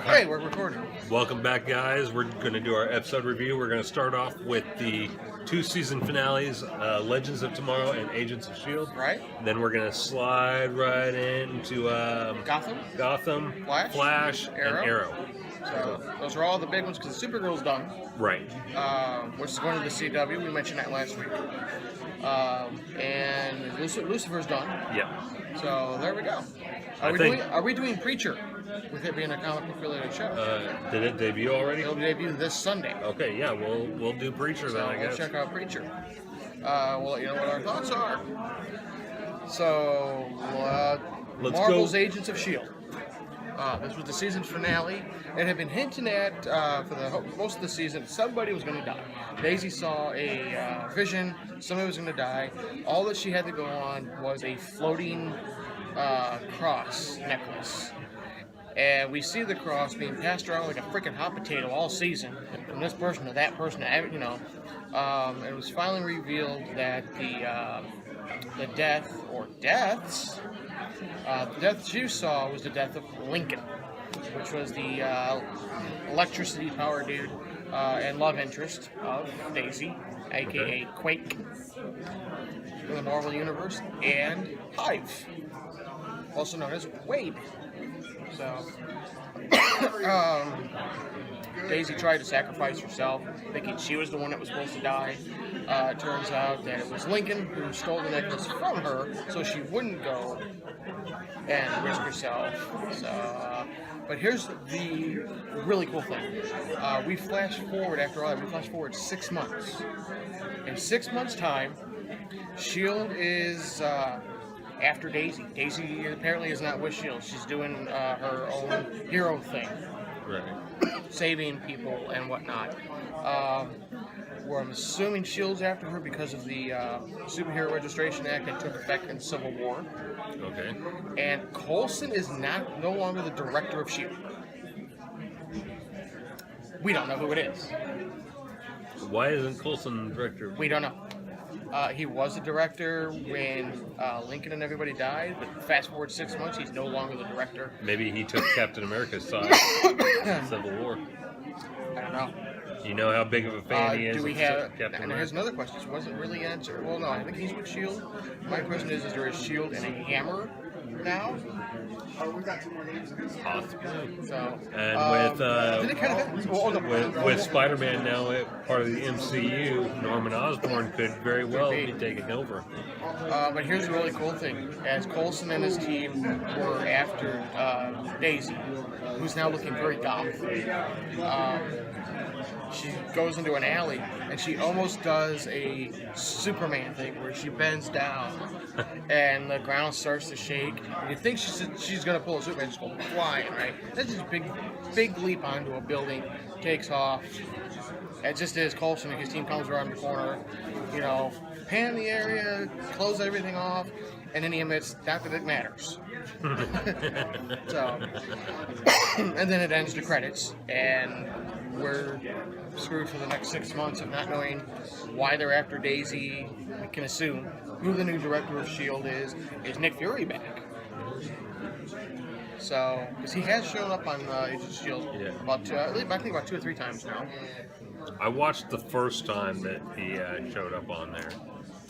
Hey, we're recording. Welcome back, guys. We're going to do our episode review. We're going to start off with the two season finales, Legends of Tomorrow and Agents of S.H.I.E.L.D. Right. Then we're going to slide right into Gotham, Flash, Arrow. and Arrow. So those are all the big ones because Supergirl's done. Right. Which is going to the CW. We mentioned that last week. And Lucifer's done. Yeah. So there we go. Are we doing Preacher? With it being a comic book related show. Did it debut already? It'll debut this Sunday. Okay, yeah, we'll do Preacher then, I guess. We'll check out Preacher. We'll let you know what our thoughts are. So, Marvel's go. Agents of S.H.I.E.L.D. This was the season finale. It had been hinting at, for most of the season, somebody was going to die. Daisy saw a vision, somebody was going to die. All that she had to go on was a floating cross necklace. And we see the cross being passed around like a freaking hot potato all season, from this person to that person, you know. It was finally revealed that the death, or deaths, the death you saw was the death of Lincoln, which was the electricity power dude and love interest of Daisy, aka Quake, in the Marvel Universe, and Hive, also known as Wade. So, Daisy tried to sacrifice herself, thinking she was the one that was supposed to die. It turns out that it was Lincoln who stole the necklace from her, so she wouldn't go and risk herself. So, but here's the really cool thing. We flash forward, after all that, we flash forward 6 months. In 6 months' time, S.H.I.E.L.D. is... after Daisy. Daisy apparently is not with S.H.I.E.L.D. She's doing her own hero thing. Right. Saving people and whatnot. I'm assuming S.H.I.E.L.D.'s after her because of the Superhero Registration Act that took effect in Civil War. Okay. And Coulson is no longer the director of S.H.I.E.L.D. We don't know who it is. Why isn't Coulson the director? We don't know. He was the director when Lincoln and everybody died, but fast forward 6 months, he's no longer the director. Maybe he took Captain America's side in Civil War. I don't know. You know how big of a fan he is? Do we have... Captain and here's another question. This wasn't really answered. Well, no, I think he's with S.H.I.E.L.D. My question is there a S.H.I.E.L.D. and a Hammer now? We got 2 more names. Possibly. So, and with Spider-Man now part of the MCU, Norman Osborn could very well be taking over. But here's the really cool thing. As Coulson and his team were after Daisy, who's now looking very goth, she goes into an alley and she almost does a Superman thing where she bends down and the ground starts to shake. And you think she's going to pull a Superman, just go flying, right? That's just a big leap onto a building, takes off. It just is Coulson and his team comes around the corner, you know, pan the area, close everything off, and then he admits not that it matters. So, and then it ends the credits, and we're screwed for the next 6 months of not knowing why they're after Daisy. We can assume who the new director of S.H.I.E.L.D. is. Is Nick Fury back? So, because he has shown up on Agents of S.H.I.E.L.D. I think about 2 or 3 times now. I watched the first time that he showed up on there.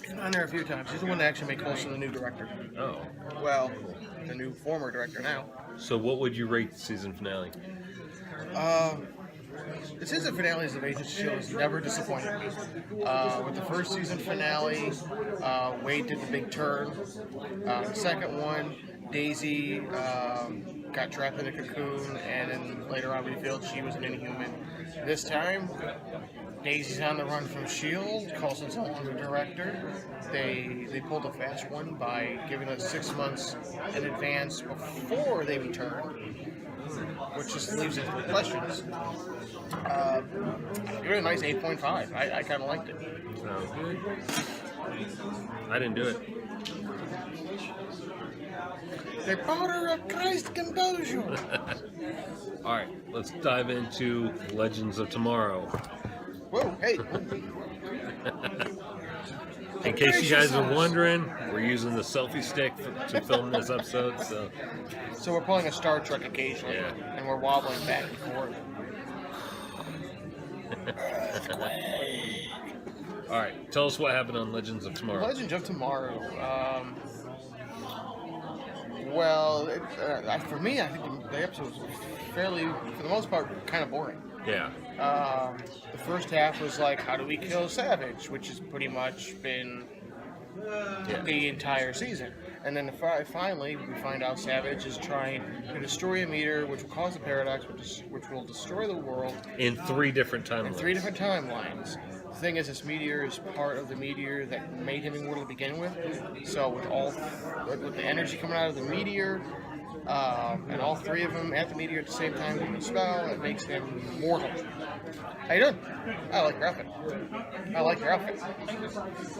He's been on there a few times. He's the one that actually made Coulson the new director. Oh. Well, the new former director now. So what would you rate the season finale? The season finales of Agents of S.H.I.E.L.D. has never disappointed me. With the first season finale, Wade did the big turn. The second one, Daisy got trapped in a cocoon and then later on revealed she was an Inhuman. This time, Daisy's on the run from S.H.I.E.L.D. Coulson's no longer director. They pulled a fast one by giving us 6 months in advance before they return, which just leaves us with questions. I give it a nice 8.5. I kind of liked it. Sounds good. I didn't do it. The powder of Christ compels you. Alright, let's dive into Legends of Tomorrow. Whoa, hey. In case you guys are wondering, we're using the selfie stick to film this episode. So we're pulling a Star Trek occasionally, and we're wobbling back and forth. All right, tell us what happened on Legends of Tomorrow. Legends of Tomorrow. Well, for me, I think the episode was fairly, for the most part, kind of boring. Yeah. The first half was like, how do we kill Savage, which has pretty much been the entire season. And then finally, we find out Savage is trying to destroy a meteor, which will cause a paradox, which will destroy the world. In 3 different timelines. In 3 different timelines. The thing is, this meteor is part of the meteor that made him immortal to begin with. So with the energy coming out of the meteor, and all 3 of them at the meteor at the same time doing the spell, it makes them mortal. How you doing? I like your outfit. I like your outfit.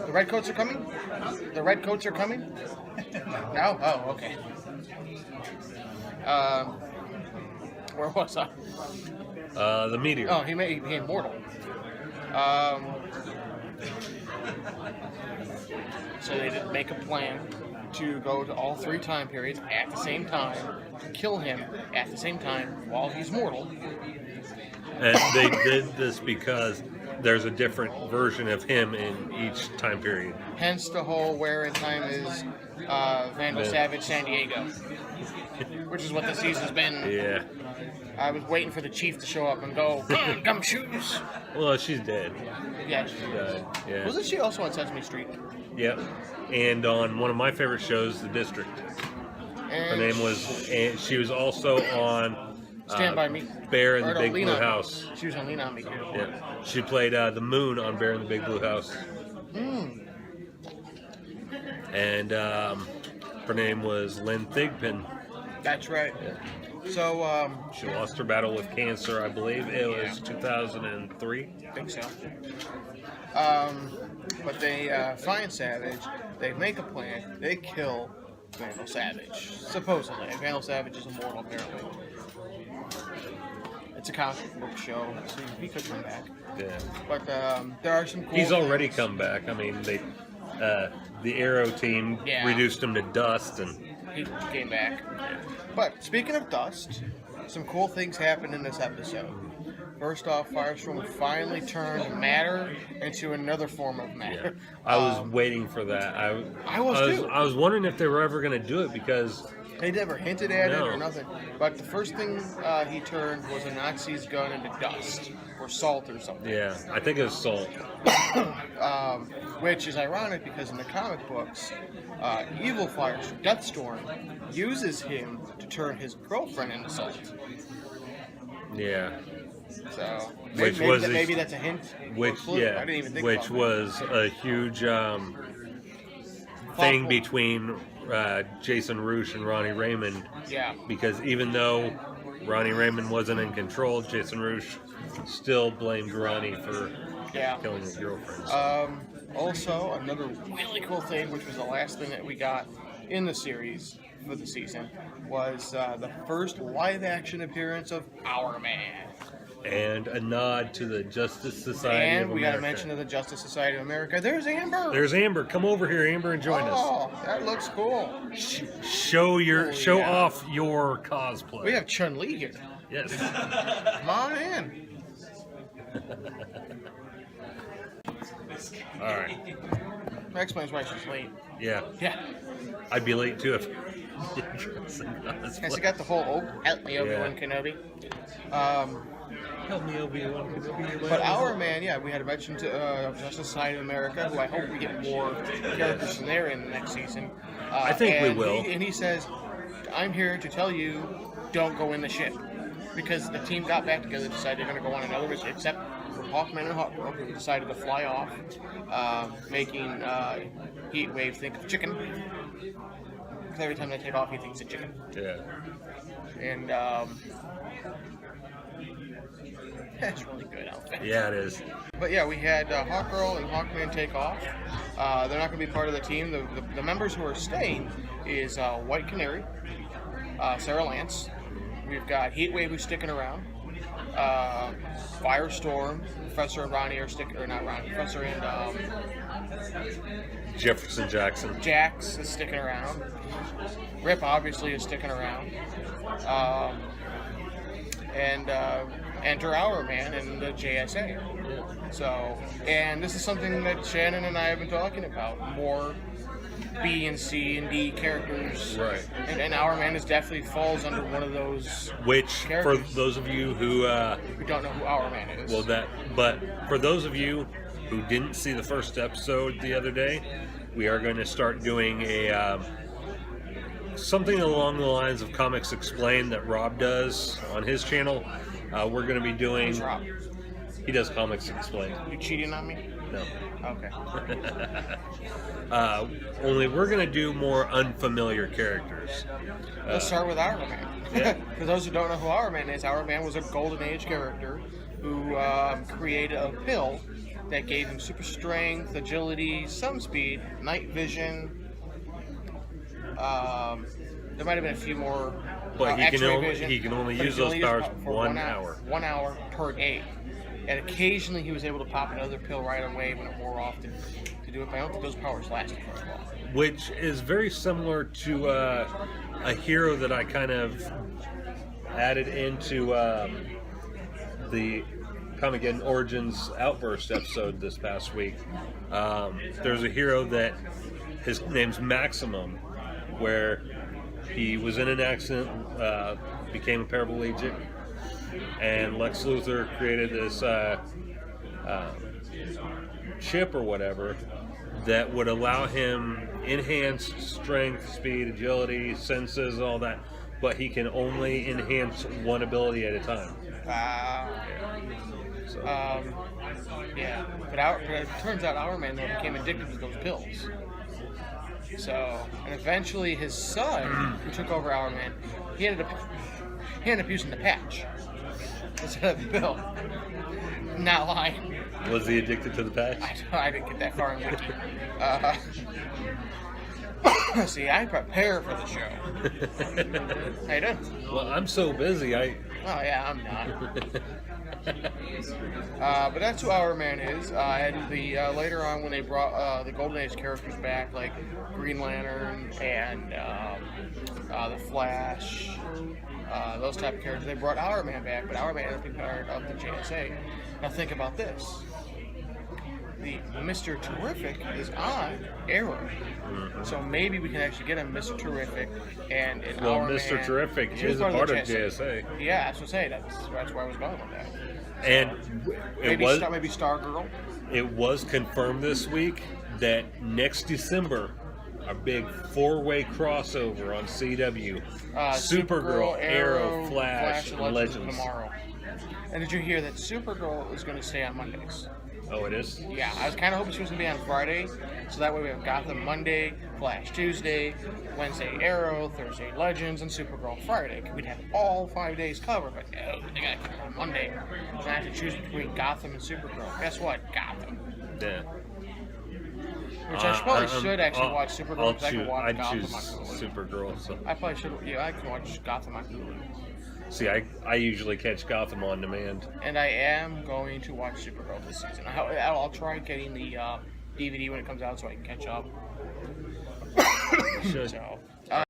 The red coats are coming? The red coats are coming? No? Oh, okay. Where was I? The meteor. Oh, he became mortal. So they did make a plan to go to all 3 time periods at the same time, kill him at the same time while he's mortal. And they did this because there's a different version of him in each time period. Hence the whole where in time is Vandal Savage San Diego, which is what the season's been. Yeah. I was waiting for the chief to show up and go, gumshoes. Well, she's dead. Yeah, She died. Yeah. Wasn't she also on Sesame Street? Yep. And on one of my favorite shows, The District. Her name was, and she was also on Stand By Me. Bear in the Big Blue House. She was on Lean On Me too. Yeah. She played the Moon on Bear in the Big Blue House. And her name was Lynn Thigpen. That's right. Yeah. So, She lost her battle with cancer, I believe it was 2003. I think so. But they find Savage, they make a plan, they kill Vandal Savage. Supposedly. Vandal Savage is immortal, apparently. It's a comic book show, so he could come back. Yeah. But there are some cool He's already things. come back. I mean, the Arrow team reduced him to dust, and He came back. But speaking of dust, some cool things happened in this episode. First off, Firestorm finally turned matter into another form of matter. I was waiting for that. I was too. I was wondering if they were ever going to do it because They never hinted at it No. or nothing. But the first thing he turned was a Nazi's gun into dust or salt or something. yeah, I think it was Salt. Which is ironic because in the comic books, Evil Firestorm, Deathstorm, uses him to turn his girlfriend into salt. Yeah, So Which maybe, was maybe that's a hint. or which clue. I didn't even think which about was a huge thing between Jason Roosh and Ronnie Raymond. that. Yeah. Because even though Ronnie Raymond wasn't in control, Jason Roosh still blamed Ronnie for killing his girlfriend. Also, another really cool thing, which was the last thing that we got in the series for the season, was the first live-action appearance of Our Man. And a nod to the Justice Society And of we America. got to mention of the Justice Society of America. There's Amber. There's Amber. Come over here, Amber, and join us. Oh, that looks cool. Show off your cosplay. We have Chun-Li here. Yes. Come on in. All right. That explains why she's late. Yeah. Yeah. I'd be late too if. Has he got the whole help me Obi-Wan Kenobi? Help me, Obi-Wan Kenobi. But Our Man, we had to mention to Justice Society of America, who I hope we get more characters from there in the next season. I think we will. He says, I'm here to tell you, don't go in the ship. Because the team got back together, decided they're going to go on another mission, except for Hawkman and Hawkgirl, who decided to fly off, making Heatwave think of chicken. Because every time they take off, he thinks of chicken. Yeah. And that's a really good outfit. Yeah, it is. But yeah, we had Hawkgirl and Hawkman take off. They're not going to be part of the team. The members who are staying is White Canary, Sarah Lance. We've got Heatwave who's sticking around. Firestorm, Professor and Ronnie are sticking, or not Ronnie, Professor and Jefferson Jackson. Jax is sticking around. Rip obviously is sticking around. And enter Our Man in the JSA. So, and this is something that Shannon and I have been talking about. More B and C and D characters. Right. And Our Man definitely falls under one of those. Which, characters. for those of you who don't know who Our Man is. But for those of you who didn't see the first episode the other day, we are going to start doing a something along the lines of Comics Explained that Rob does on his channel. We're going to be doing. Who's Rob? He does Comics Explained. You cheating on me? No. Okay. Only we're going to do more unfamiliar characters. Let's start with Our Man. Yeah. For those who don't know who Our Man is, Our Man was a Golden Age character who created a pill that gave him super strength, agility, some speed, night vision. There might have been a few more. But he can only but use he those powers for 1 hour. 1 hour per day. And occasionally he was able to pop another pill right away when it wore off to do it. But I don't think those powers lasted very long. Which is very similar to a hero that I kind of added into the Comicgeddon Origins Outburst episode this past week. There's a hero that his name's Maximum, where he was in an accident, became a paraplegic, and Lex Luthor created this chip or whatever that would allow him enhanced strength, speed, agility, senses, all that, but he can only enhance one ability at a time. So. But it turns out Our Man though became addicted to those pills. So, and eventually his son, who took over Our Man, he ended up using the patch instead of the pill. Not lying. Was he addicted to the patch? I didn't get that far in Wiki. See, I prepare for the show. How you doing? Well, I'm so busy. Oh yeah, I'm not. But that's who Our Man is. And the later on when they brought the Golden Age characters back, like Green Lantern and the Flash, those type of characters, they brought Our Man back. But Our Man ended up being part of the JSA. Now think about this. The Mr. Terrific is on Arrow. Mm-hmm. So maybe we can actually get a Mr. Terrific and an Our Mr. Man. Terrific is a part of JSA. Yeah, that's what I'm saying. That's where I was going with that. And maybe Stargirl. It was confirmed this week that next December, a big 4-way crossover on CW. Supergirl, Arrow, Flash, and Legends. Tomorrow. And did you hear that Supergirl is going to stay on Mondays? Oh, it is? Yeah, I was kind of hoping she was going to be on Friday, so that way we have Gotham Monday, Flash Tuesday, Wednesday Arrow, Thursday Legends, and Supergirl Friday. We'd have all 5 days covered, but no, they got to keep it on Monday. So I have to choose between Gotham and Supergirl. Guess what? Gotham. Yeah. Which I probably should actually watch Supergirl because I can watch Gotham on choose Hulu. Supergirl. So. I probably should. Yeah, I can watch Gotham on Hulu. See, I usually catch Gotham on demand. And I am going to watch Supergirl this season. I'll try getting the DVD when it comes out so I can catch up. You should. So,